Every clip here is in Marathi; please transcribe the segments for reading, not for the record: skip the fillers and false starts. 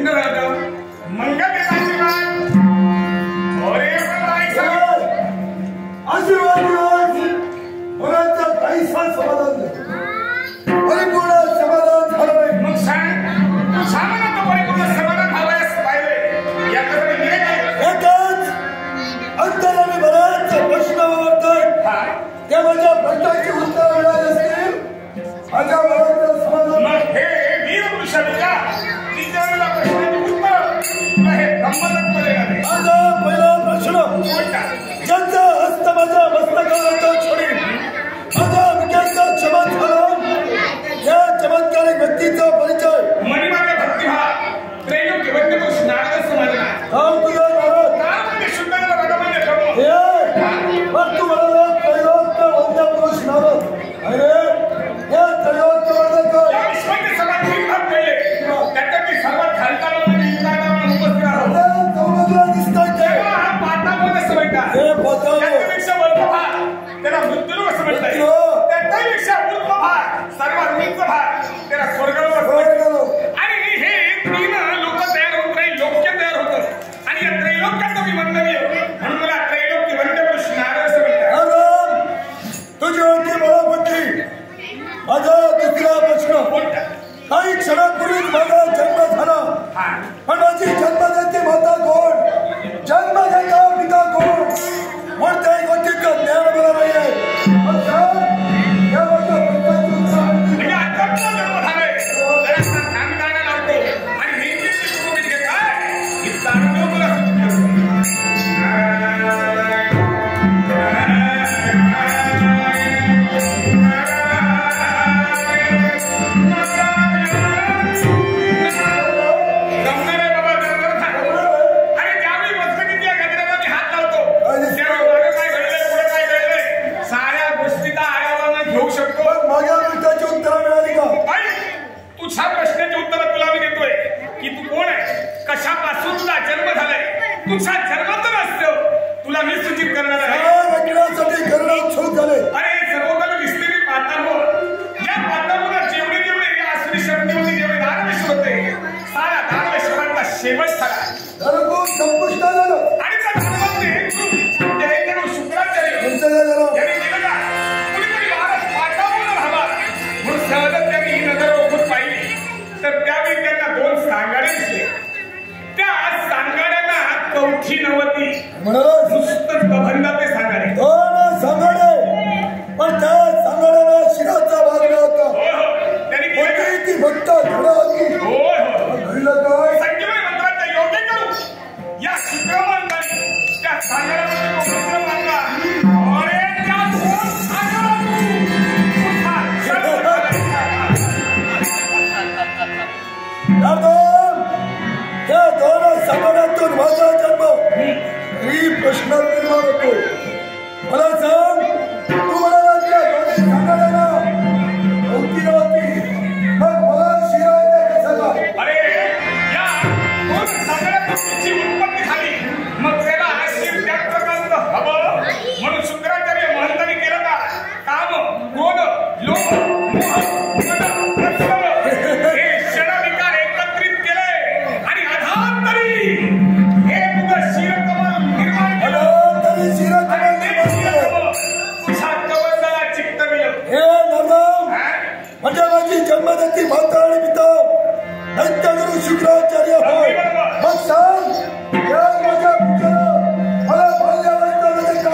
प्रसन्न झालं. मंगल आशीर्वाद अरे आशीर्वाद मुलांचा काहीसा समाधान परिपूर्ण समाधान झालं. मग सांग तू सांग ना तो परिपूर्ण समाधान हवंयस पाहिजे याकडे मी एकच अंतराने बराच प्रश्न वाटतात त्या माझ्या प्रश्नाची उत्तर मिळाली असतील माझ्या मुलांचं समाधान. मग हे वीर पुरुषाला विचारलेला प्रश्नाचे उत्तर तुला हे गंमतच पडेल. माझा पहिला प्रश्न ज्यांचा हस्त माझ्या मस्तकावर छोडी माझ्या विकेचा चमत्कार झाला या चमत्कारिक व्यक्तीचा परिचय मणिमार्ग भक्तिभाव त्रैलोक्य वंदपुरुष नारद समाजला तुझा नारद नारद शुद्धाला भगवंत ठेवो मग तू मला त्रैलोक्य वंदपुरुष नारद अरे या त्रैलोक्य वंदक या विश्वाचे सर्वात भाग केले त्याच्यातली सर्वात खालचा उपस्थित आहोत दिसतोय हा पाता बोल असं म्हणतात हे पता त्याच्यापेक्षा वरचा भाग त्याला मृत्यूलोक असं म्हणतात त्याच्यापेक्षा ऊर्ध्व भाग सर्वात उंच भाग त्याला स्वर्गलोक असं म्हणतात. आणि हे तीन लोक तयार होत त्रैलोक्य तयार होतं आणि या त्रैलोक्याचं मी वंदनीय म्हणून मला त्रैलोक्य वंदपुरुष नारद असं म्हणतात. तुझी होती मला बुद्धी माझा दुसरा प्रश्न काही क्षणापूर्वीच माझा जन्म झाला पण माझी जन्मदाती माता कोण जन्मदाता पिता कोण कोणत्याही गोष्टीचं ज्ञान मला नाही आहे. म्हणजे अत्यंत जन्म झाले जरा ध्यान करायला लावतो आणि नेहमी तुम्ही काय ही जाणून मला तुझा जन्मात नसतो तुला मी सूचित करणार आहे. अरे सर्वकाल दिसलेली पाताळो या पाताळोला जेवढे जेवढे या आसुरी शक्तीमध्ये जेवढे दानवेश होते सारा दानवेश्वरांचा शेवट झाला आणि त्या धर्मामध्ये शुक्राचार्य यांनी केलं का कुणीतरी महाराज पाताळोला राहावा म्हणून सहजच त्यांनी ही नजर ओळखून पाहिली तर त्यावेळी त्यांना दोन सांगाडे दिसले. त्या सांगाड्यांना कवठी नव्हती नुसतंच कबंधा ते सांगाडे पण त्या सांगाड्याला शिराचा भाग नव्हता त्यांनी ती भक्त घडा होती घडलं काय संजीवनी मंत्राचा योग्य करू या शुक्रवारी त्या सांगाड्यामध्ये मंत्र मागला अरे त्या या दोन समाजातून माझा जन्म ही प्रश्न निर्माण होतो. मला सांग तू मला त्या दोन्ही सांगायला होती मग मला शिरायचं कसं काय? अरे या दोन सांगाड्याची उत्पत्ती झाली मग त्याला आशीर त्या प्रकारचं हवं म्हणून शुक्राचार्य महंतांनी केलं का काम क्रोध लोभ मोह मद हे षडविकार एकत्रित केले आणि अधांतरी हे तुझं शिरकमल निर्माण केलं तरी शिरकमल तुझ्या कवंदाला चित्त मिळलं. हे नरम म्हणजे माझी जन्मदाती माता आणि पिता दत्तगुरु शुक्राचार्य होय. मग सांग या माझ्या पित्याला मला बाल्यावस्था मध्ये का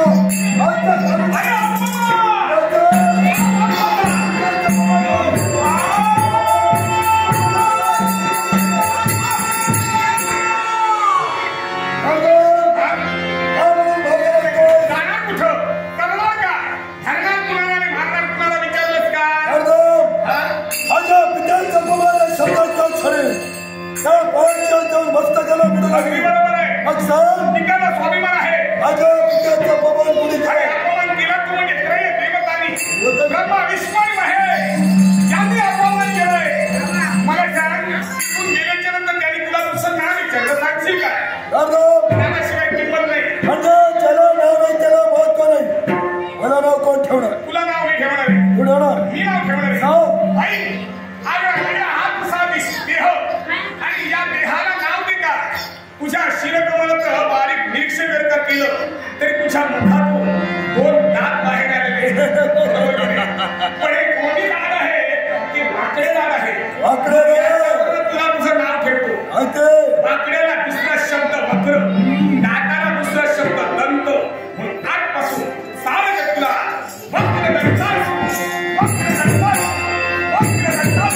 मस्तकाला मिळून मग सांग स्वाभिमान आहे माझ्या पित्याचा पवन कुणी अरे अपमान केला तू म्हणजे त्रय देवतांनी ब्रह्मा विष्णू आहे यांनी अपमान केलंय. मला सांग तू गेल्याच्या नंतर त्यांनी तुला दुसरं नाव विचारलं सांगशील काय त्याशिवाय किंमत नाही. म्हणजे ज्याला नाव नाही त्याला महत्व नाही. मला नाव कोण ठेवणार? तुला नाव नाही ठेवणार आहे. तू ठेवणार मी नाव ठेवणार आहे. हा तुझा देह आणि या देहाला केलं तरी तुझ्या मुखातून 2 दात बाहेर आलेले. पण हे कोणी दात आहे की वाकडे दात आहे. तुला तुझं नाव ठेवतो. वाकड्याला दुसरा शब्द वक्र, दाताला दुसरा शब्द दंत. म्हणून आजपासून सारं तुला वक्र दंतास, वक्र दंतास, वक्र दंतास.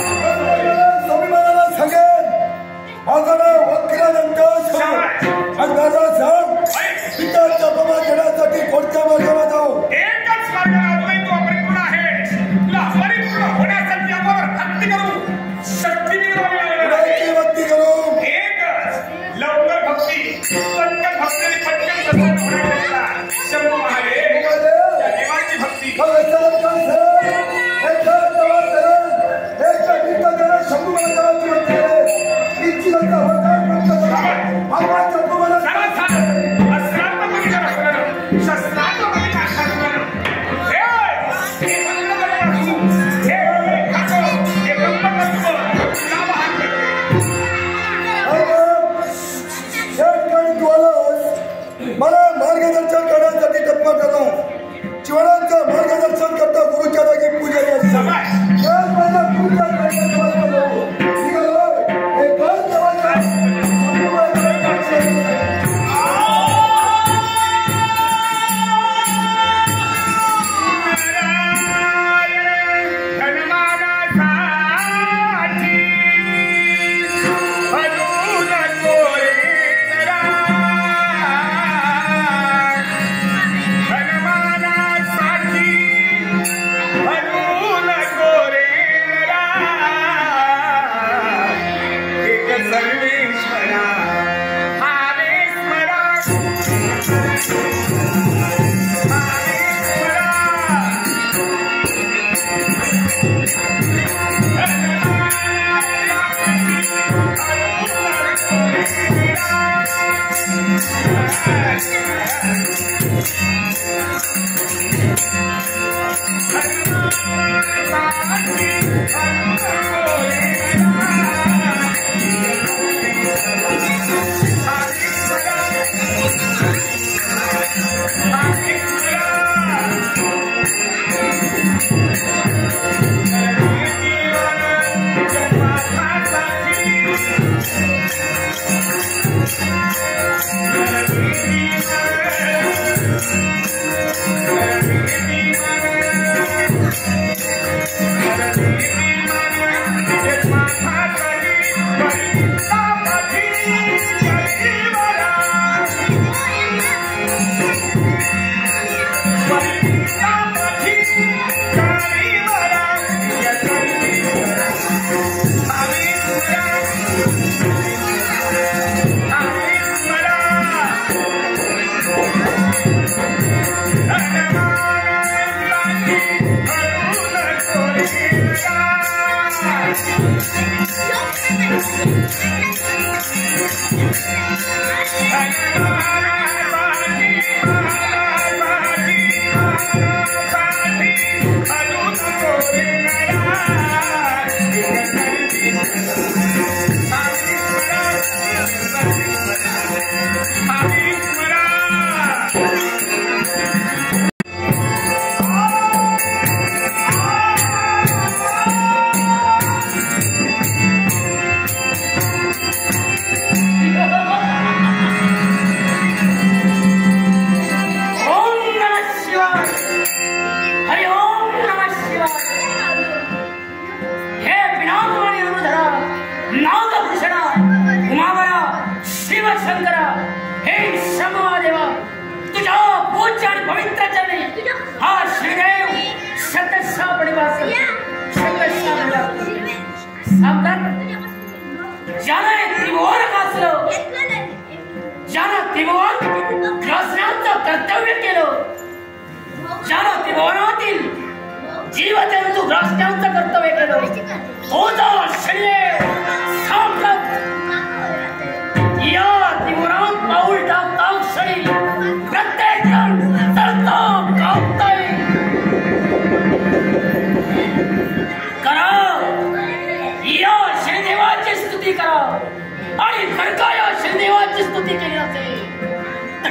स्वामीमानाला सांगेन माझं नाव वक्र दंतास आणि माझा सांग पित्याच्या बाबा घेण्यासाठी कोणत्या मार्गाला जाऊ. एकच मार्गाला तू अपरिपूर्ण आहे. तुला अपरिपूर्ण होण्यासाठी आपण भक्ती करू, शक्ती मिळवावी लागेल. भक्ती करू. एकच लवकर भक्ती, पटकन भक्ती, पटकन प्रसन्न होण्याकरिता शंभू महादेव त्या देवाची भक्ती. मला मार्गदर्शन करण्यासाठी तत्पर करतात. जीवनाचं मार्गदर्शन करता गुरुच्या जागी पूजा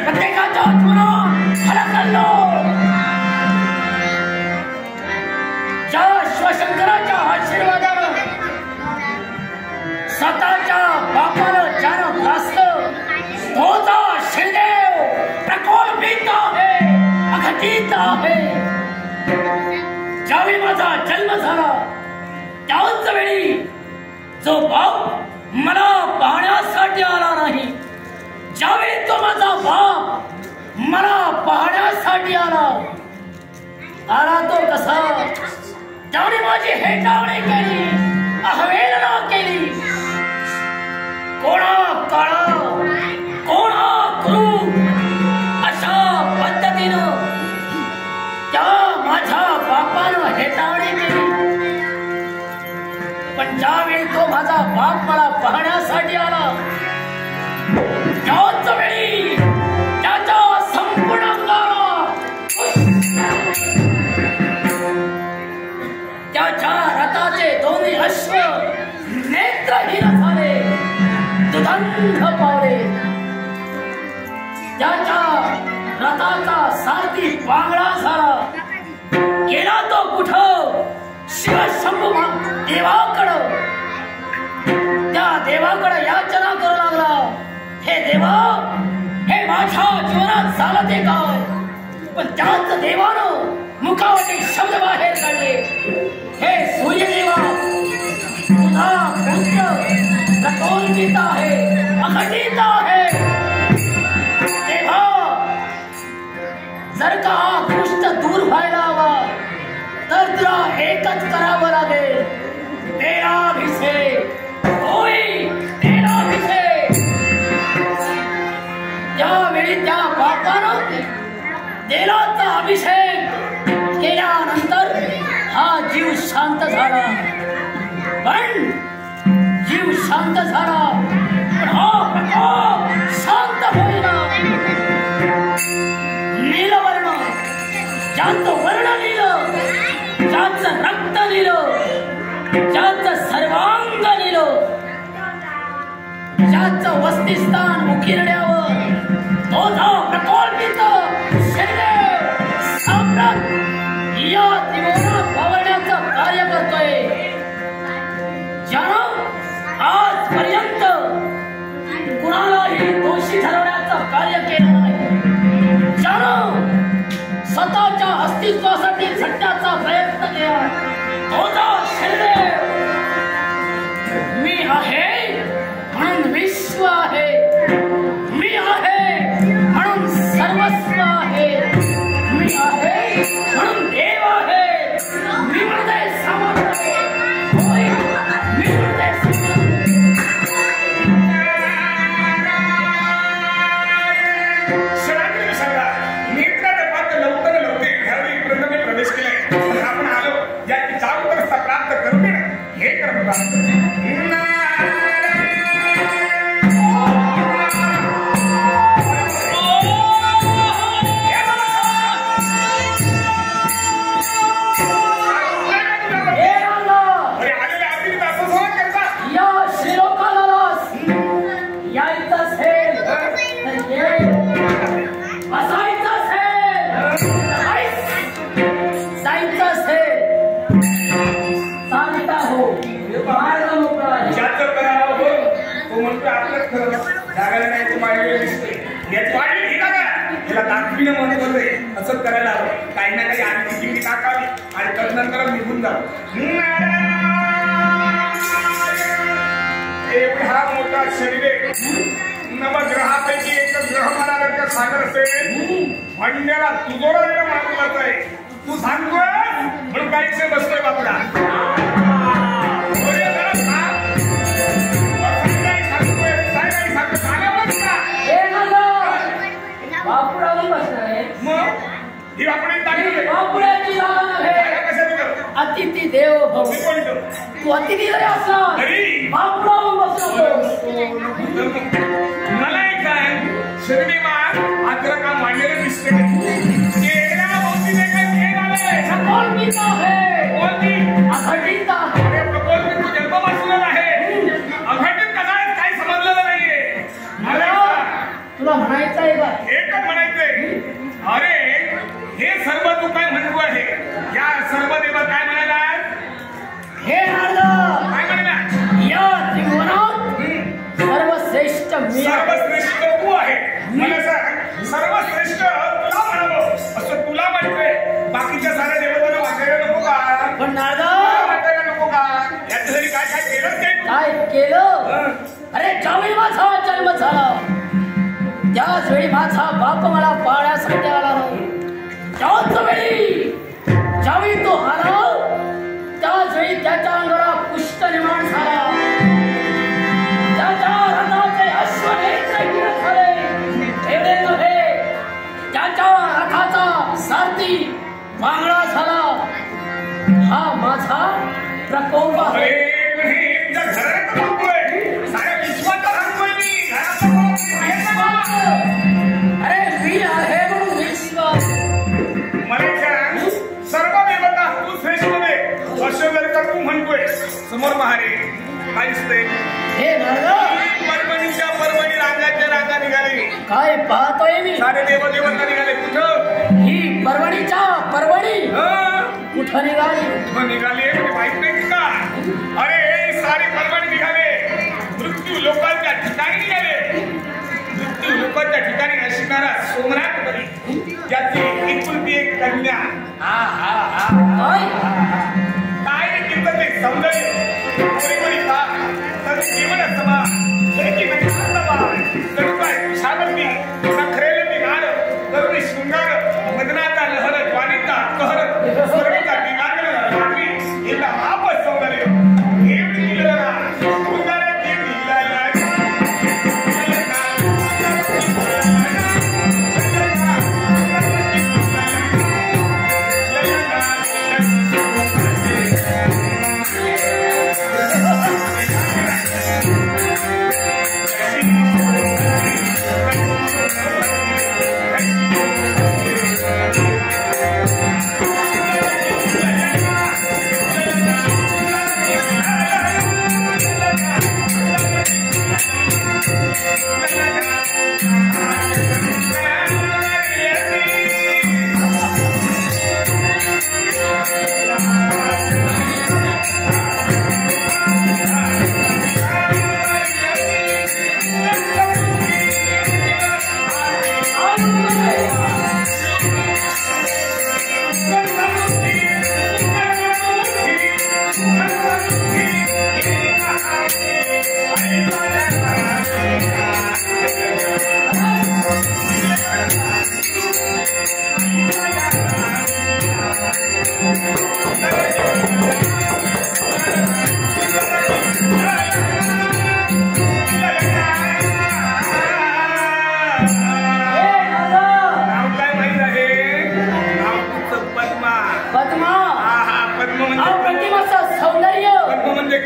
प्रत्येकाच्या जीवनात फरक आणलो. ज्या शिवशंकराच्या आशीर्वादानं स्वतःच्या बापाला ज्यानं ग्रासलं तोचा श्रीदेव प्रकल्पित आहे, अखंडित आहे. ज्यावेळी माझा जन्म झाला त्याच वेळी जो बाप मला पाहण्यासाठी आला नाही, ज्यावेळी तो माझा बाप मला पाहण्यासाठी आला तो कसा, त्याने माझी हेटावणी केली, अवहेलना केली. कोणा काळा कोणा गुरु अशा पद्धतीनं त्या माझ्या बापानं हेटावणी केली. पण ज्यावेळी तो माझा बाप मला पाहण्यासाठी आला त्याच वेळी त्याच्या संपूर्ण अंगाला त्याच्या रथाचे दोन्ही अश्व नेत्रहीन झाले, दुधंध पावले. त्याच्या रथाचा सारथी पांगळा झाला. गेला तो कुठं? शिवशंभू देवाकडं. त्या देवाकडे याचना करू लागला, हे देवा, हे माझ्या जीवनात झालं ते काय? पण त्याच देवानं मुखावरचे शब्द बाहेर काढले, हे सूर्यदेवा, तुझा पुत्र प्रकल्पित आहे, अखंडित आहे. देवा, जर का हा दृष्ट दूर व्हायला हवा तर तुला एकच करावं लागेल, तेराभिषेक होई, तेराभिषेक. त्यावेळी त्या बापानं तेलाचा अभिषेक केल्यानंतर हा जीव शांत झाला. पण जीव शांत झाला, पण हा प्रकोप शांत होईना. नीलवर्ण, ज्याचं वर्ण नील, ज्याचं रक्त नील, ज्याचं सर्वांग नील, ज्याचं वस्तिस्थान उकिरड्यावर तोझा प्रकल्पित श्रीदेव साम्राट या त्रिभुवनात वावरण्याचं कार्य करतोय. ज्यानं आजपर्यंत कुणालाही दोषी ठरवण्याचं कार्य केलं नाही, ज्यानं स्वतःच्या अस्तित्वासाठी झटण्याचा प्रयत्न केला, तोझा श्रीदेव. मी आहे म्हणून विश्व आहे, मी आहे म्हणून सर्वस्व आहे, मी आहे म्हणून देव आहे, मी म्हणते समर्थ आहे, होय, मी म्हणते प्रवेश केलाय. आपण आलो याची जागरूकता प्राप्त करून हे करत असं करायला हवं. काही ना काही आणखी किती टाकावी आणि तदनंतर निघून जावं. एवढा मोठा शरीर नवग्रहापैकी एक ग्रह मला जर का सांगत असेल, म्हणण्याला तुझोरा वेळ मानलाच आहे. तू सांगतोय म्हणून काहीच बसतोय बापडा. अतिथी देव भव. तू अतिथी जरी असला बापरावून बसतो. मला एक काय शरीरमा आग्रह का मांडलेलं दिसते. प्रकल्पित आहे, अखंडित आहे. प्रकल्पित तू जन्मपासूनच आहे, अखंडित कसा काय समजलेलं नाहीये. तुला म्हणायचं आहे का? एकच सर्वश्रेष्ठ तू आहे. मला सांग, सर्वश्रेष्ठ तुला म्हणावं असं तुला वाटतंय. बाकीच्या साऱ्या देवतांना वाटायला नको का? पण नारदा वाटायला नको का? याच्या जरी काय काय केलं ते काय केलं? अरे ज्यावेळी माझा जन्म झाला त्याच वेळी माझा बाप मला पाळण्यासाठी आला नाही. त्याच वेळी ज्यावेळी तो आला त्याच वेळी त्याच्या अंगाला पुष्ट निर्माण झाला. त्याच्या रथाचे अश्वनेत्र झाले. एवढे नव्हे, त्याच्या रथाचा सारथी बांगडा झाला. हा माझा प्रकोप आहे. अरे मी आहे म्हणून विश्वास. सर्व देवता तू श्रेष्ठ दे असं जर का तू म्हणतोय समोर महारे काय दिसतंय? हे नारदा परभणीच्या परभणी रांगाच्या रांगा निघाले. काय पाहतोय मी? सारे देवदेवता निघाले. कुठं? ही परभणीच्या परभणी कुठं निघाली? कुठं निघाले माहित नाही का? अरे सारे परभणी निघाले. मृत्यू लोकांच्या ठिकाणी निघाले. मृत्यू लोकांच्या ठिकाणी असणारा सोमनाथ बली ज्याची एकुलती एक कन्या. काय रे तिथं ते सौंदर्य कोणी पा तर जीवन समा की नाही तर काय शाबंदी नखरेले निघाल करुणी शृंगार मदनाचा लहर ज्वानीचा कहर स्वर्गीचा निघाल रात्री हिला वापस सौंदर्य एवढी दिलं ना सुंदर ती दिला.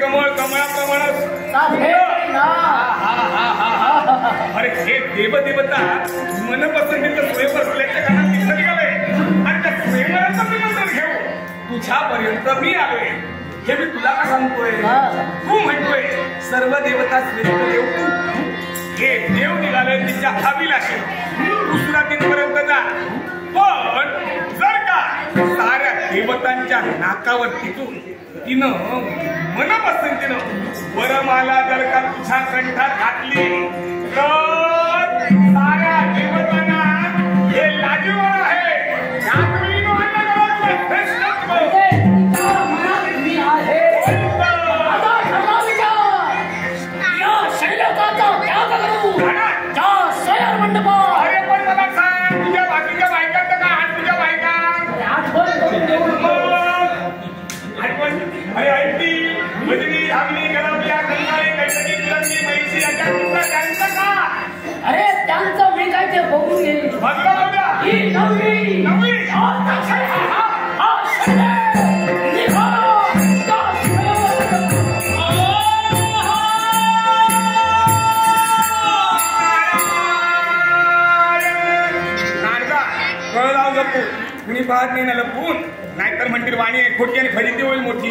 कमळ कमळाप्रमाणे अरे हे देवदेवता मनपसंतीचं स्वयं बसल्याच्या कानात तिथं निघालंय आणि त्या स्वयंवराचं निमंत्रण घेऊ तुझ्यापर्यंत मी आलोय. हे मी तुला का सांगतोय? तू म्हणतोय सर्व देवता श्रेष्ठ देव तू. हे देव निघालंय तिच्या अभिलाषी दुसरा दिनपर्यंत जा. पण जर का साऱ्या देवतांच्या नाकावर टिकून तिनं मनपसंतीनं वरमाला जर का तुझ्या कंठात घातली तर साऱ्या देवतांना हे लाजीवर आहे. अरे पण मला सांग तुझ्या बाकीच्या बायकांचं का हात तुझ्या बायका अरे ऐकती भजनी धावली गलावल्या कंगाळी कैसकी तिरंगी मैसी अशा तुझा त्यांचं का? अरे त्यांचं मी काय ते बघून घे. नववी नववी कुणी पाहत नाही ना लपून नाहीतर म्हणतील वाणी खोटी आणि फजिती होईल मोठी.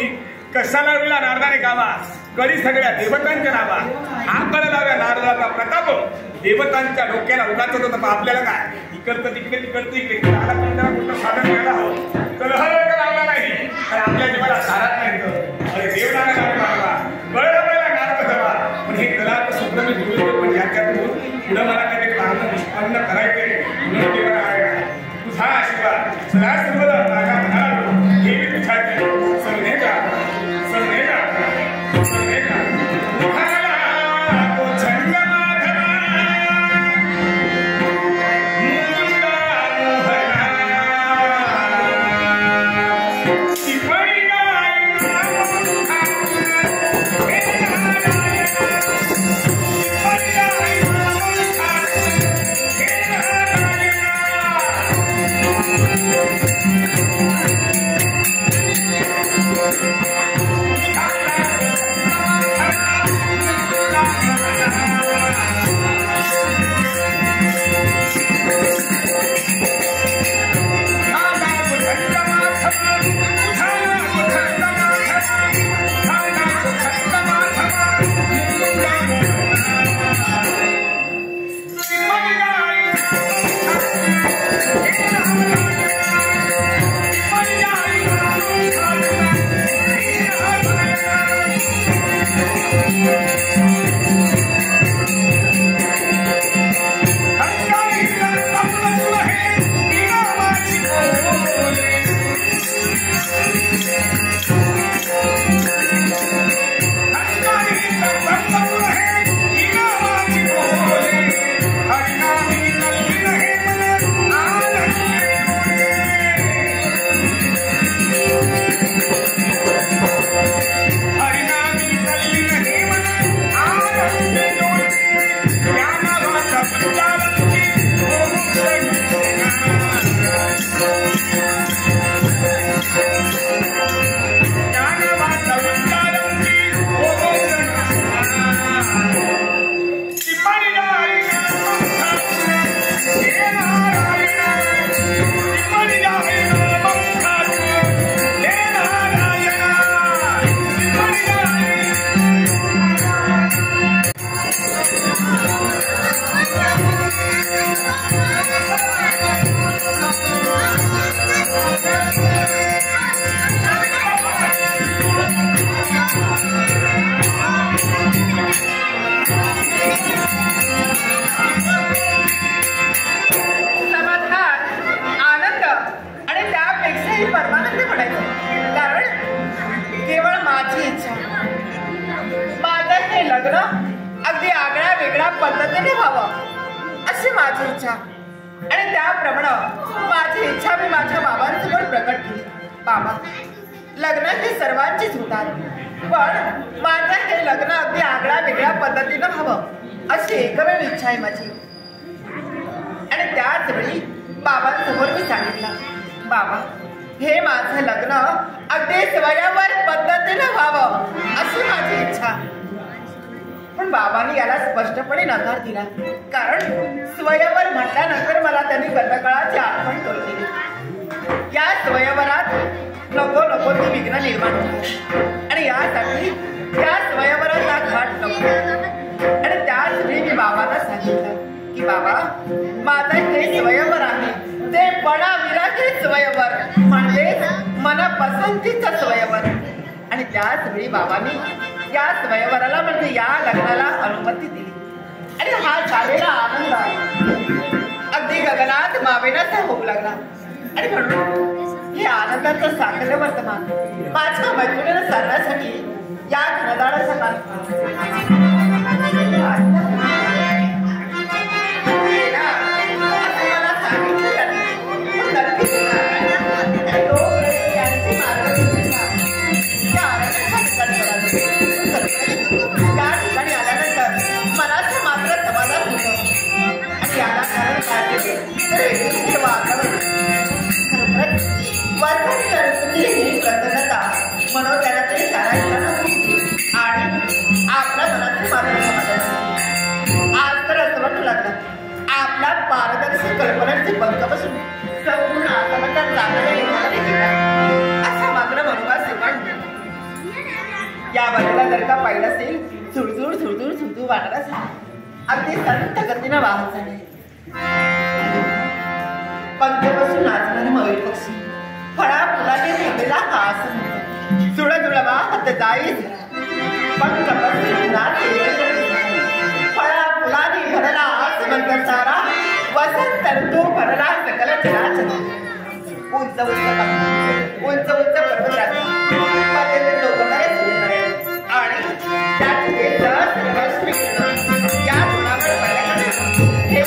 कशाला वेळेला नारदाने गावा कधी सगळ्या देवतांच्या नावा आकडे लाव्या नारदाचा प्रताप देवतांच्या डोक्याला उगाचत होता. आपल्याला काय इकडचं तिकडे तिकडचं इकडे कुठलं साधन मिळाला हवं कलह लावला नाही तर आपल्या जीवाला सारात नाही. अरे देवनाला नारद मारला कळ आपल्याला नारद धरावा पण हे कला सूत्र मी बोलतो पण याच्यातून पुढे मला काही काम निष्पन्न करायचे म्हणून केवळ आहे तुझा आशीर्वाद सदा सर्वदा माझ्या मनाला हे मी विचारते समजेगा समजेगा समजेगा पद्धतीने व्हावं अशी माझी इच्छा आणि त्याप्रमाणे माझी इच्छा मी माझ्या बाबांसमोर प्रकट केली. बाबा, लग्न हे सर्वांचीच होतात, पण माझं हे लग्न अगदी आगळ्या वेगळ्या पद्धतीनं व्हावं अशी एकमेव इच्छा आहे माझी. आणि त्याच वेळी बाबांसमोर मी सांगितलं, बाबा, हे माझं लग्न अगदी स्वयंवर पद्धतीनं व्हावं अशी माझी इच्छा. पण बाबांनी याला स्पष्टपणे नकार दिला, कारण स्वयंवर म्हटल्यानंतर मला त्यांनी गतकाळाची आठवण करून दिली. या स्वयंवरात नको नको ती विघ्न निर्माण झाली आणि यासाठी या स्वयंवराचा घाट नको. आणि त्याच वेळी मी बाबांना सांगितलं की बाबा, माझं हे स्वयंवर आहे ते पणाविरहित स्वयंवर, म्हणजे मनपसंतीचं स्वयंवर. आणि त्याच वेळी बाबांनी या स्वयंवराला म्हणजे या लग्नाला अनुमती दिली. आणि हा झालेला आनंद अगदी गगनात मावेनाचा होऊ लागला. आणि म्हणून हे आनंदाचं साखर वर्तमान माझ्या मैत्रिणीला सांगण्यासाठी या घनदाळाचा कार्यक्रम मनोज्ञाला तरी करायला नव्हती आणि आपल्या मनाची मात्र समाधान. आज तर असं वाटू लागलं आपला पारदर्शी कल्पनांचे पंख बसून संपूर्ण आत्महत्या चांगलं येणार देखील असा मात्र मनोभाव निर्माण. या बाजूला जर का पाहिलं असेल, झुळझुळ झुळझुळ झुळझुळ वाटत असेल, अगदी संत गतीनं वाहत झाले. पंख बसून नाचणारे मयूर पक्षी, फळा फुलाने ठेवलेला हा आसन, जुळ जुळवा हात जाई पंख बसून नाच, फळा फुलाने भरला आसन सारा वसंत ऋतू भरला सकल चराचर. उंच उंच पर्वत आणि या गुणावर हे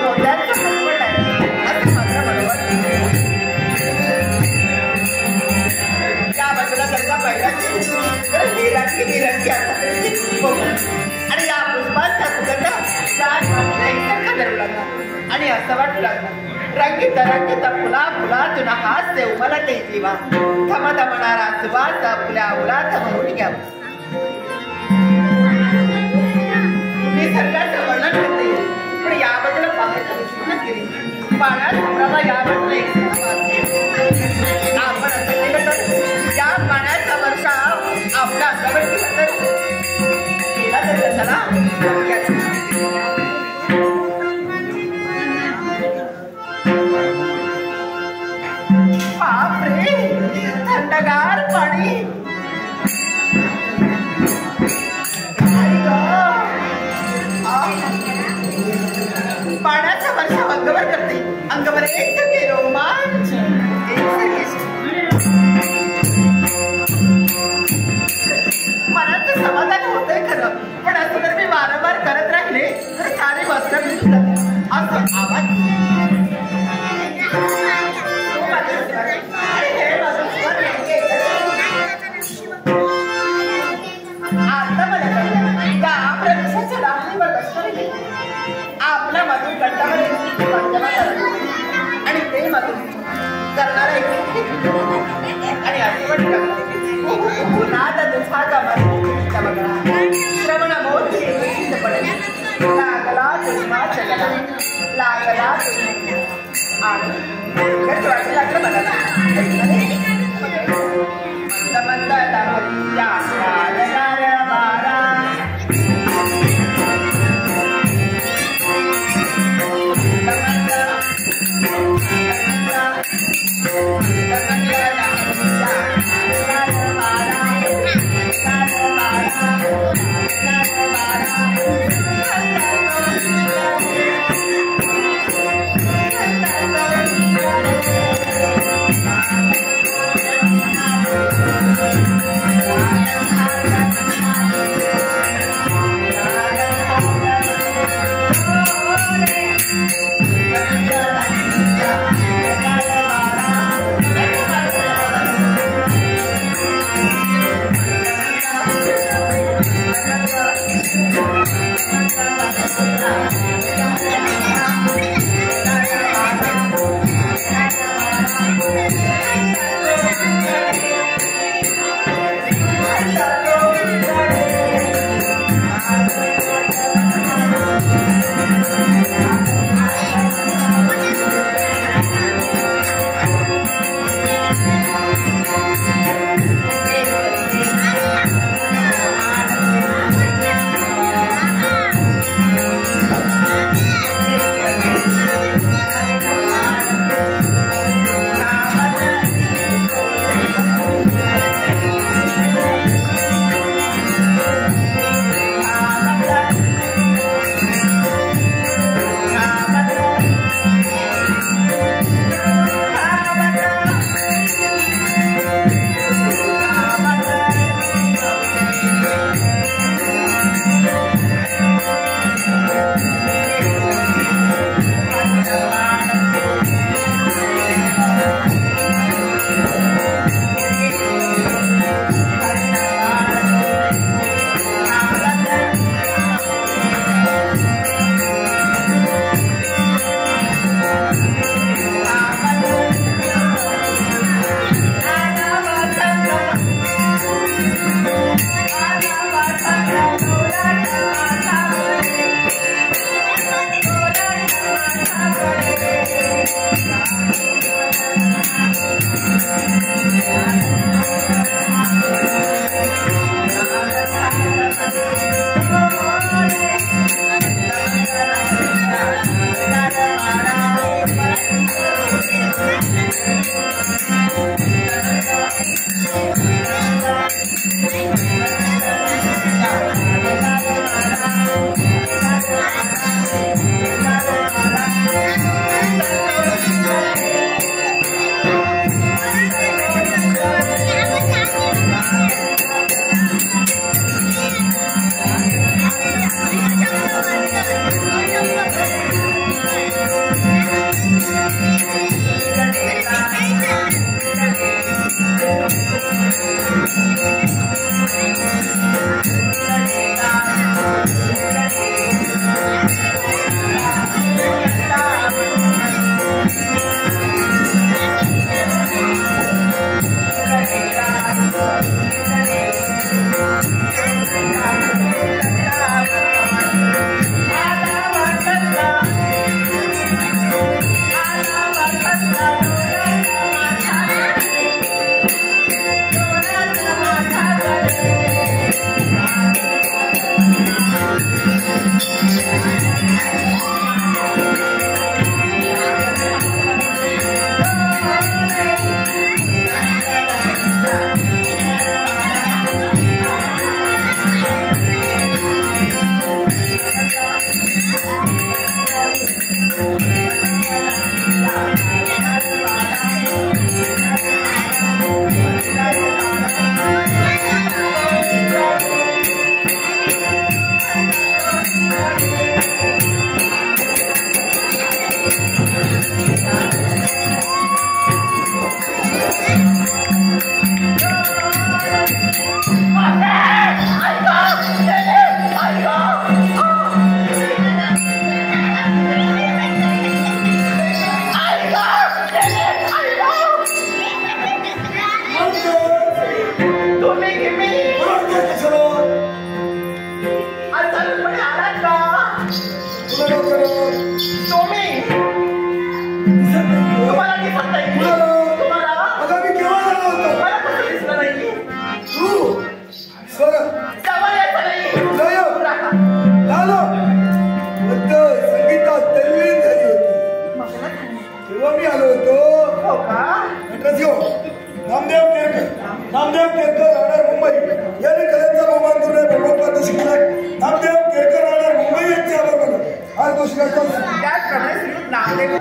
मोठ्यांचं फटफट आहे असं मात्र बरोबर. या बाजूला गंगा पाहिजे तर निरंगी आणि या पुष्पांचा सुगंध एकसारखा धरू लागला आणि असं वाटू लागलं रंगीत रंगीत फुला फुलातून हास्य उमलते जीवा थमथमणारा सुवास फुल्या उलात म्हणून घ्यावं. निसर्गाचं वर्णन करते पण याबद्दल पाहायचं विचारच केली. पाण्यात याबद्दल आपण असं केलं तर या पाण्याचा वर्षा आपल्या अंगावर केला तर चला बापरे थंडगार पाणी. पाण्याचा वर्षा अंगावर करते अंगावर एक रोमांच मनाचं समाधान होतंय खरं पण असं जर मी वारंवार करत राहिले तर सारे वस्त्र असं आवाज आता मला कळलं का प्रदेशाच्या राहणीवर लष्करी आपल्या मधून कंटावर आणि ते मधून करणारा आणि असं वाटलं नाद दुखाचा श्रवण मोठी पडेल लागला तुझा चलला लागला आणि कसं वाटलं लागलं मला मंद तुम्ही तुम्हाला दिसत नाही तुम्हाला आता मी केव्हा झालो होतो मला कसं दिसलं नाही तू सर जवळ यायचं नाही राहा. झालं संगीतात तल्लीन झाली होती तेव्हा मी आलो होतो हो का नामदेव केरकर राहणार मुंबई यांनी कलेचा बहुमान करून भगवंत शिकला नामदेव केरकर राहणार मुंबई यांचे आभार मानून आज तो शिकायचा त्याचप्रमाणे श्रीयुत नामदेव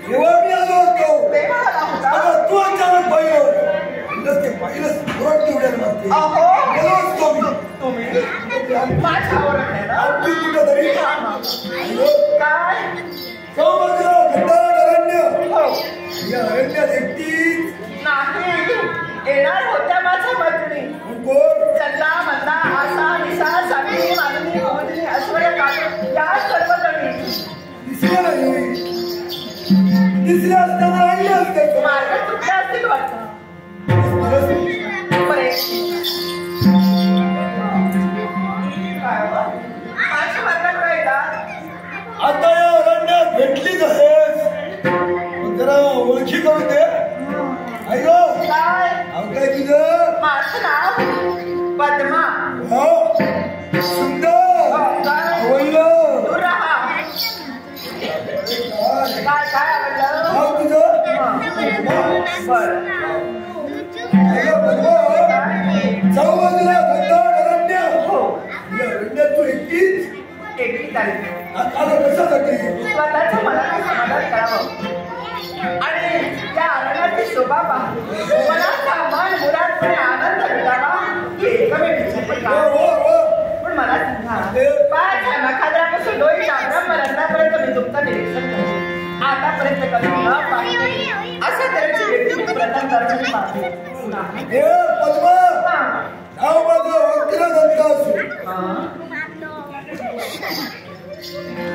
तेव्हा मी आलो होतो तेव्हा आला होता. आता तू अचानक पाहिलं पाहिलंच ओरड निवडायला मागते अहो गेलो असतो मी तुम्ही माझ्यावर आहे ना अगदी कुठं तरी काय सौभद्र घनदाट अरण्य हो या अरण्यात एकटीच नाही येणार होत्या माझ्या मैत्रिणी कोण चल्ला मल्ला आशा निशा सावित्री मालिनी मोहिनी ऐश्वर्या काळे या सर्व जणी दिसल्या नाही दिसल्या असताना राहिले असते मार्ग चुकल्या असतील वाटतं बरे काय हो? माझ्या वर्गाकडे येतात आता या अरण्यात भेटलीच आहेस पण जरा ओळखी करून दे ऐक काय काय तुझं माझं नाव पद्मा हो सुंदर आवडलं दूर राहा काय काय आवडलं नाव तुझं बरं जाऊ बाजूला घनदाट अरण्य हो या अरण्यात तू एकटीच एकटी तारीख आता कशासाठी स्वतःच्या मनाला समाधान करावं आणि त्या अरण्याची शोभा पाहून मनाचा मन मुरादपणे आनंद मिळावा ही एकमेव इच्छा पण हो का? हो हो पण मला सांगा पायाच्या नखाद्यापासून डोईच्या ब्रह्मरंध्रापर्यंत मी तुमचं निरीक्षण करते आतापर्यंत कधी न पाहिले अशा तऱ्हेची व्यक्ती मी प्रथम दर्शनी पाहते हे पद्मा नाव माझं वक्र दत्त असू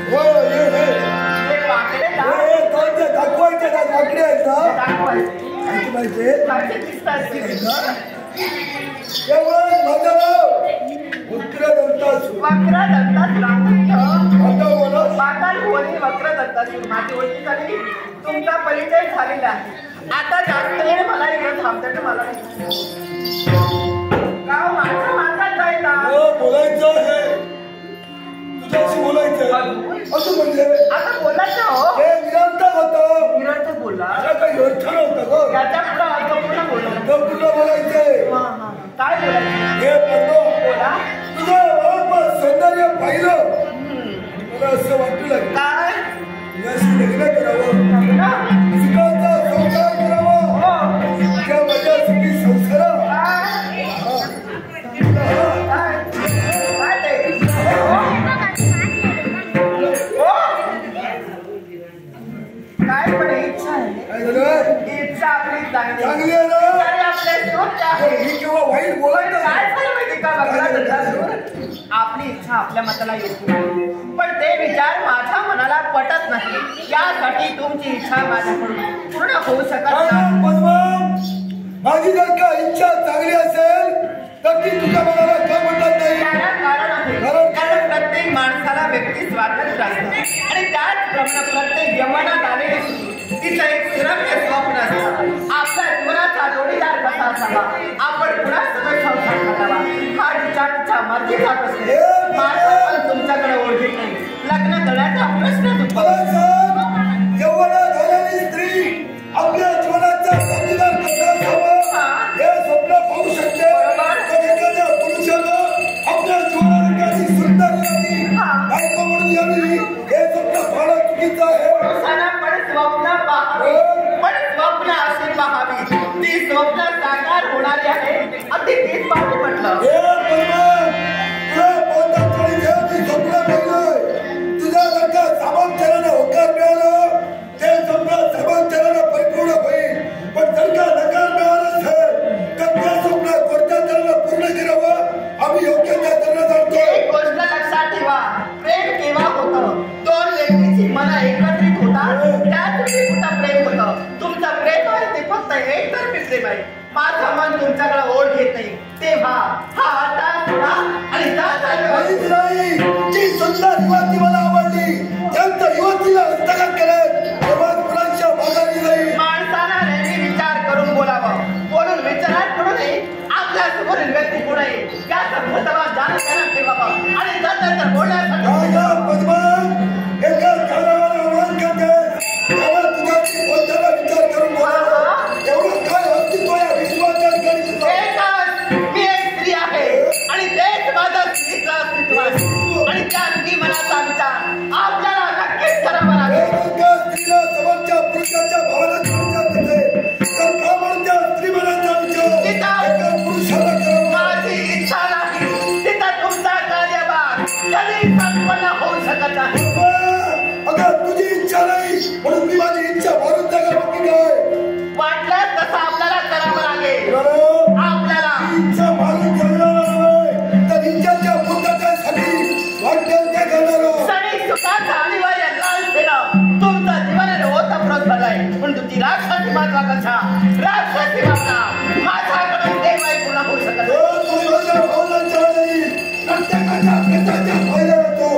हो हे हे वाकडे दात हे कोणते दाखवायचे का वाकडे आहेत ना दाखवायचे माहिती पाहिजे खालचे दिसतात ते. केवळ माझं नाव वक्र दत्त असू वक्र दत्तात रामचंद्र आता बोला पाताल भुवनी वक्र दत्ताची माझी ओळखी झाली तुमचा परिचय झालेला आहे आता जास्त वेळ मला इकडे थांबतं मला गाव माझं माझा जायला हो बोलायचं आहे तुझ्याशी बोलायचं असं म्हणजे आता बोलायचं हो हे निरंतर होतं निरंतर बोला मला काही अर्थ नव्हता गो त्याच्या पुढं अर्थपूर्ण बोला तुला बोलायचंय काय बोलायचं हे पद्मा बोला तुझं जवळपास सौंदर्य पाहिलं मला असं वाटू लागलं काय तुझ्याशी लग्न करावं ना? सुखाचा संसार करावा हो त्या माझ्या सुखी संसारा काय काय ते हो? हो? काय पण इच्छा आहे काय झालं इच्छा आपली चांगली चांगली आहे ना तरी आपले सुख आहे ही किंवा वाईट बोलायचं काय झालं माहिती का बघला आपली इच्छा आपल्या मताला येत नाही पण ते विचार माझ्या मनाला पटत नाही यासाठी तुमची इच्छा माझ्याकडून पूर्ण होऊ शकत नाही पद्मा माझी जर का इच्छा चांगली असेल तर ती तुझ्या मनाला का पटत नाही त्याला कारण आहे कारण प्रत्येक माणसाला व्यक्ती स्वातंत्र्य असतं आणि त्याचप्रमाणे प्रत्येक यवनात आलेली तिचं एक सुरम्य स्वप्न असतं आपल्या जीवनाचा जोडीदार कसा असावा आपण कुणासोबत संसार करावा हा विचार तिच्या मर्जीचा असतो माझं पण तुमच्याकडे ओळखीत नाही लग्न करण्याचा प्रश्नच मला उद्भवतो. सांग यौवनात झालेली स्त्री आपल्या जीवनाचा साथीदार कसा असावा हे स्वप्न पाहू शकते तर एखाद्या पुरुषानं आपल्या जीवनात काही सुंदर बायको म्हणून यावी हे स्वप्न फार चुकीचं आहे पुरुषाला पण स्वप्न पाहावे पण स्वप्न अशी पाहावी ती स्वप्न साकार होणारी आहे अगदी तीच बाजू म्हटलं हे पद्मा तुला युवती मला आवडली त्यांच्या युवतीला हस्तगत केलं तेव्हा मुलांच्या भागाने नाही. माणसाला नेहमी विचार करून बोलावं. बोलून विचारात पडू नये. आपल्या समोरील व्यक्ती पुढे त्या संबंधावर जाणून घेण्यात ठेवावं आणि नंतर बोलण्यासाठी राजा पद्मन एका कानावर आवाज करते तेव्हा तुझ्याशी बोलताना विचार करून बोलावं. एवढं काय अस्तित्व या विश्वाच्या ठिकाणी तुझं? एकच मी एक स्त्री आहे आणि तेच माझं स्त्रीचं अस्तित्व आहे आणि त्या स्त्री मनाचा विचार आपल्याला नक्कीच करावा लागेल. एका स्त्रीला समोरच्या पुरुषाच्या भावनांचा विचार करते तर का म्हणून त्या स्त्री मनाचा विचार एका पुरुषाला करावा? माझी इच्छा नाही तिथं तुमचा कार्यभाग कधी संपन्न होऊ शकत नाही. अगं तुझी इच्छा नाही म्हणून मी माझी इच्छा मारून टाकावं की काय? वाटल्यास तसं आपल्याला करावं लागेल. आपल्याला इच्छा मारून जगणार नाही तर इच्छाच्या मुद्द्यासाठी वाटेल ते करणार. सणी सुखाचा अनिवार्य लाल फेरा तुमचं जीवन ओतप्रोत झालंय पण तुमची राक्षसी महत्वाकांक्षा राक्षसी भावना माझ्याकडून देवाई पूर्ण होऊ शकत नाही. स्वतःच्या भावनांच्या नाही प्रत्येकाच्या प्रत्येकाच्या फायदा होतो.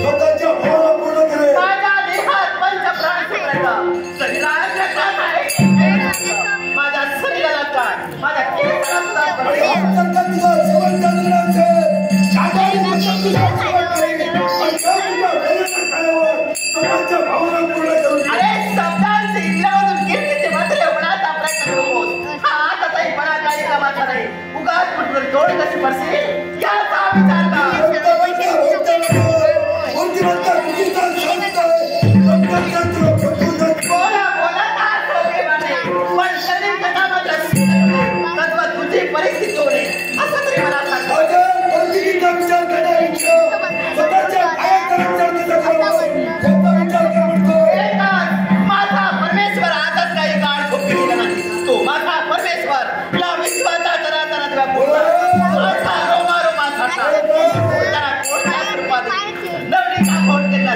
स्वतःच्या भावना पूर्ण करे. माझ्या देहात पंचप्राण सुप्रेत शरीराला काय आहे माझ्या शरीराला काय माझ्या केसाला सुद्धा तुझा शेवटचा निर्णय असेल शाकाहारी भक्षण तुझा शेवट करेल आणि त्या तुझ्या वेळेच्या काळावर स्वतःच्या भावना पूर्ण करून घे. अरे शब्दांचे इलावून कीर्तीचे बदले होण्याचा प्रयत्न नकोस. हा आताही पणा काही कामाचा नाही. उगाच कुठवर तोड कशी पडशील याचा विचार कर. बोला बोला का सोपे बने पण शरीर कथा मात्र तत्व तुझी परिस्थिती होणे असं तरी मला सांग. विचार करण्यापेक्षा स्वतःच्या माझा परमेश्वर आजच काही काळ झोपी गेला नाही. तो माझा परमेश्वर या विश्वाचा चराचरातला पूर्ण माझा रोमा रोमाचा त्याला कोणत्या रूपात नवरी का कोण केला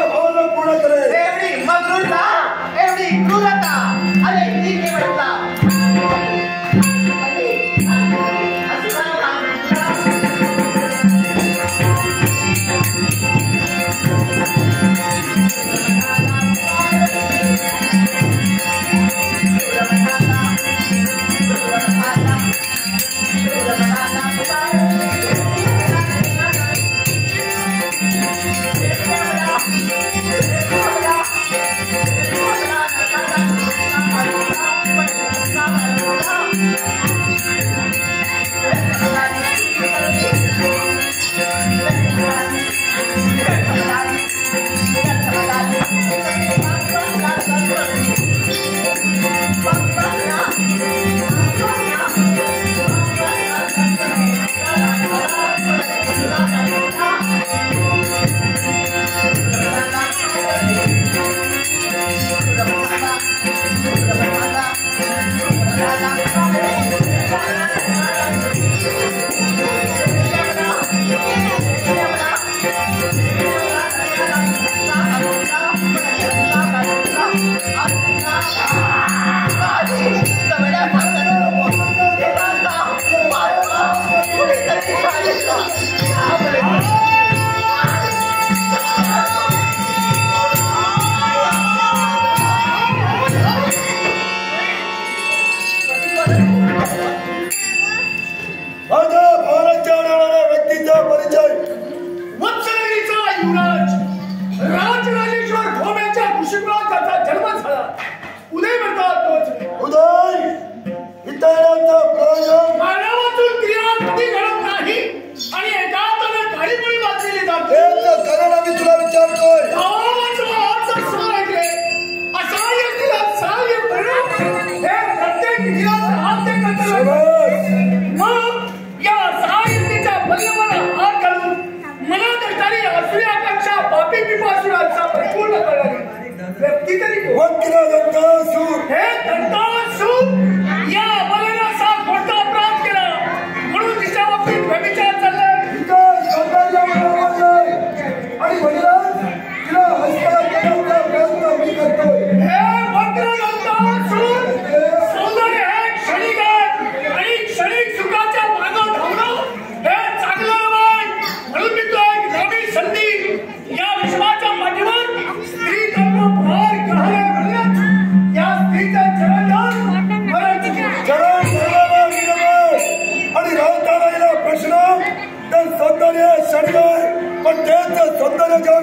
भावना पूर्ण करे. एवढी मग्रूरता एवढी क्रूरता अरे ही केवळता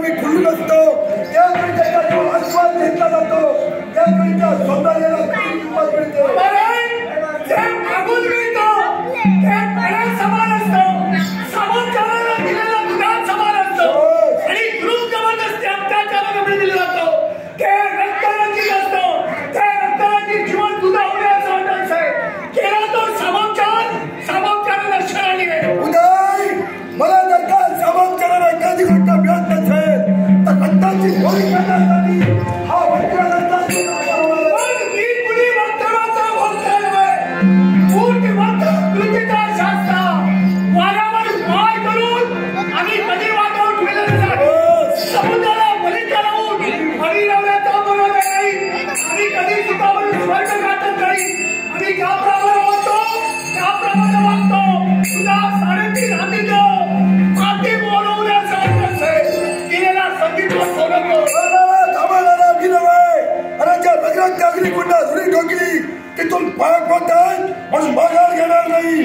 मी खुलून असतो त्यावेळी त्याचा जो आस्वाद घेतला जातो त्यावेळी त्या सौंदर्याला किंमत मिळते. तिथून पाक पडतात म्हणून बघायला घेणार नाही.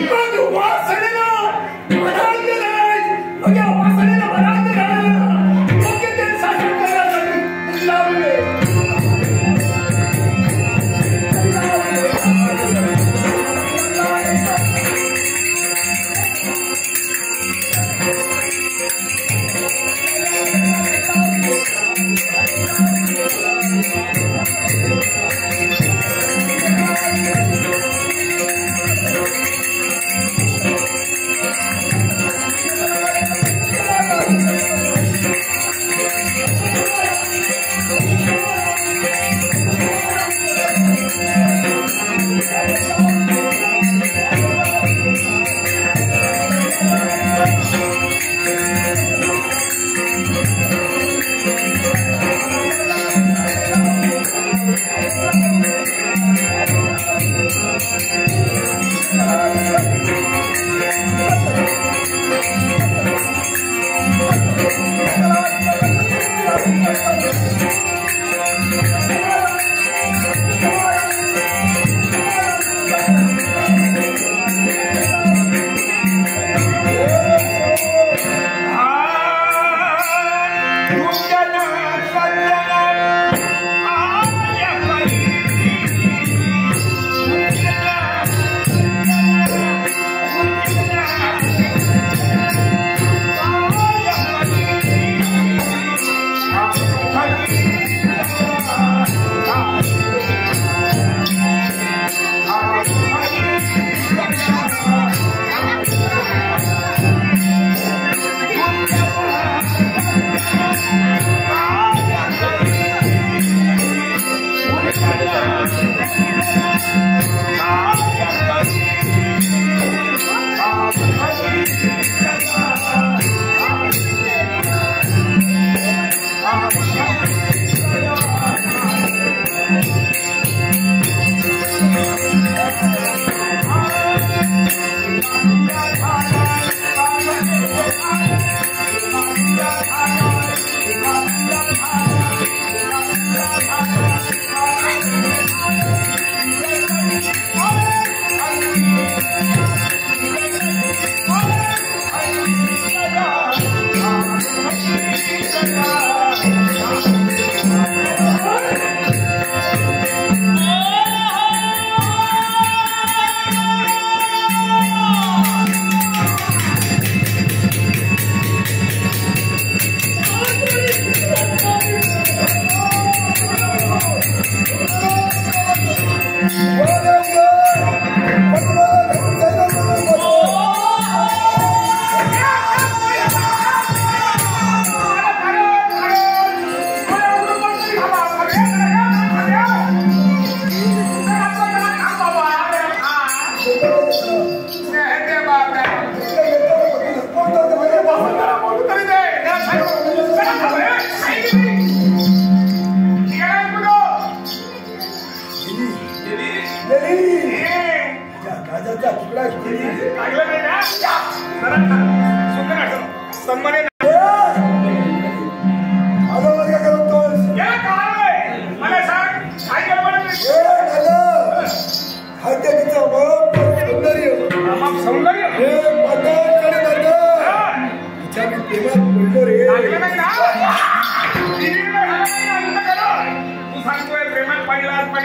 सौंदर्य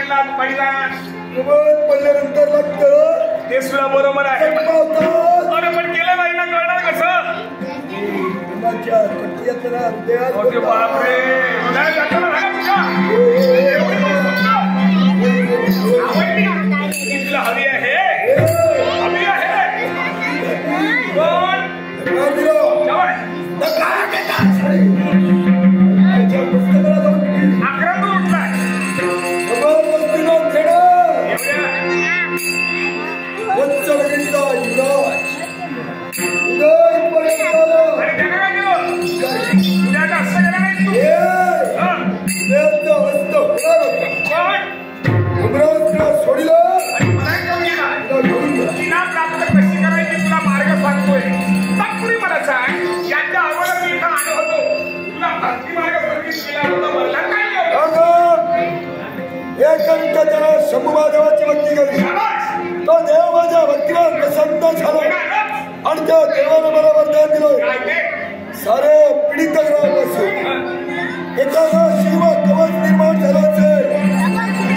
लागला पहिला पडल्यानंतर लागतं ते सुद्धा बरोबर आहे पावतात पण केलं नाही ना कळणार कसं कुणाच्या कटियातला हृदयात अरे बापरे नाही जातं ना तुला हवी आहे हवी आहे पण आक्रमण उठलाय जबरदस्तीनं खेळ वत्सलगीचा युवराज आणि त्यानं काय केलं तुझ्या आता असं केलं नाही तू सोडिलं आणि मला घेऊन गेला तिला प्राप्त कशी करायची तुला मार्ग सांगतोय तत्पूर्वी मला सांग यांच्या अगोदर मी इथं आलो होतो तुला भक्ती मार्ग प्रवेश केला होता मला काय त्याला शंभूदेवाची भक्ती केली तो देव माझ्या भक्तीवर प्रसन्न झाला आणि त्या देवानं मला वरदान दिलं सारे पीडित ग्रहापासून एखादा शिव कवच निर्माण झाल्याचे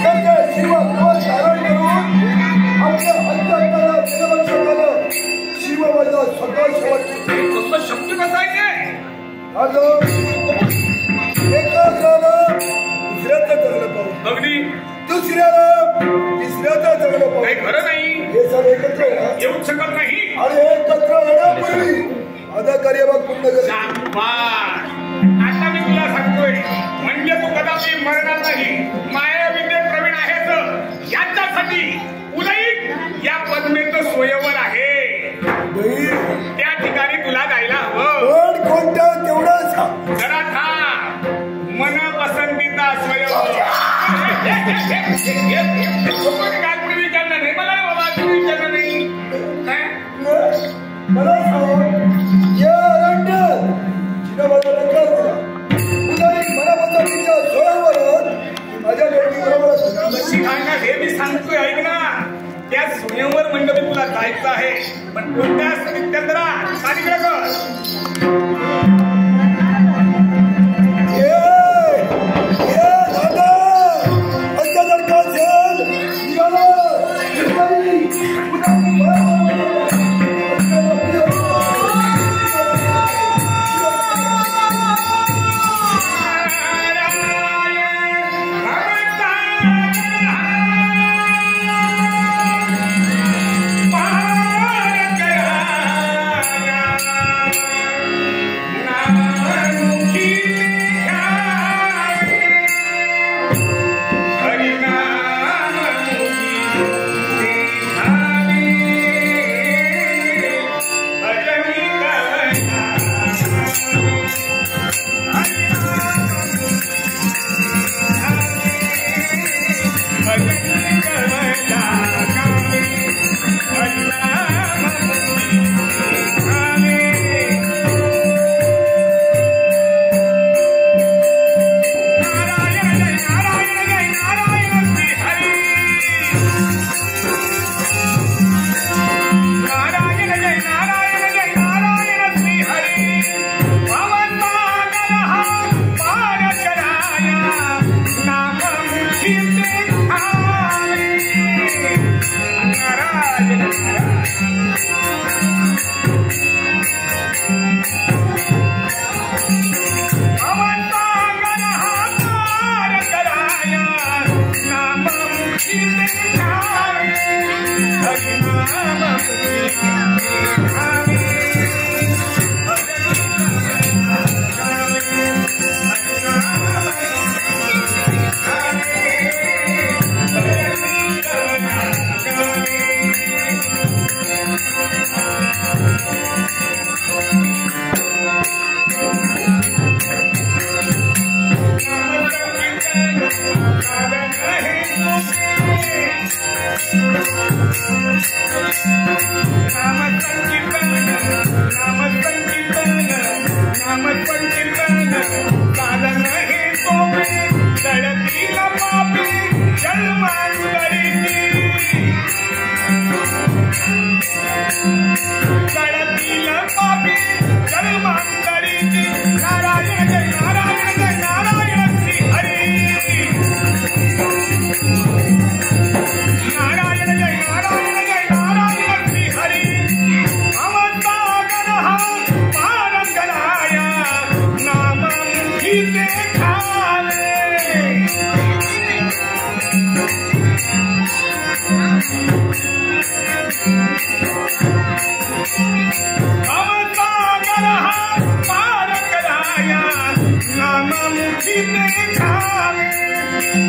त्याच्या शिव कवच धारण करून आपल्या अंतःकरणाला जगवत झालं शिव माझा स्वतः शेवट शब्द कसा आहे एका ग्रहाला दुसऱ्याचं जगलं पाहू अगदी दुसऱ्याला तिसऱ्याचं जगलं पाहू काही खरं नाही हे सर्व एकत्र येऊच शकत नाही आणि एकत्र येण्यापूर्वी माझा कार्यभाग पूर्ण कर आता मी तुला सांगतोय म्हणजे तू कदापि मरणार नाही माया विद्येत प्रवीण आहेच याच्यासाठी उलईत या पद्मेचं स्वयंवर आहे त्या ठिकाणी तुला जायला हवं पण कोणत्या तेवढाच जरा था मन पसंतीचा स्वयंवर काय कुणी विचारणार नाही मला बाबा तुम्ही विचारणार नाही मला सांग या अरण्यात जिने माझा नकार दिला उदय मला पसंतीच्या स्वयंवरात माझ्या बरोबर शिकायला हे मी सांगतोय ऐक ना त्या स्वयंवर मंडपी तुला जायचं आहे पण कोणत्या समित्यंतरा सानिकडे नारायण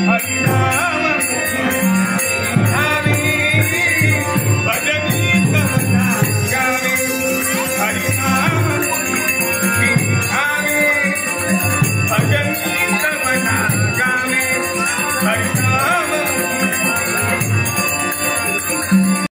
हरिनाम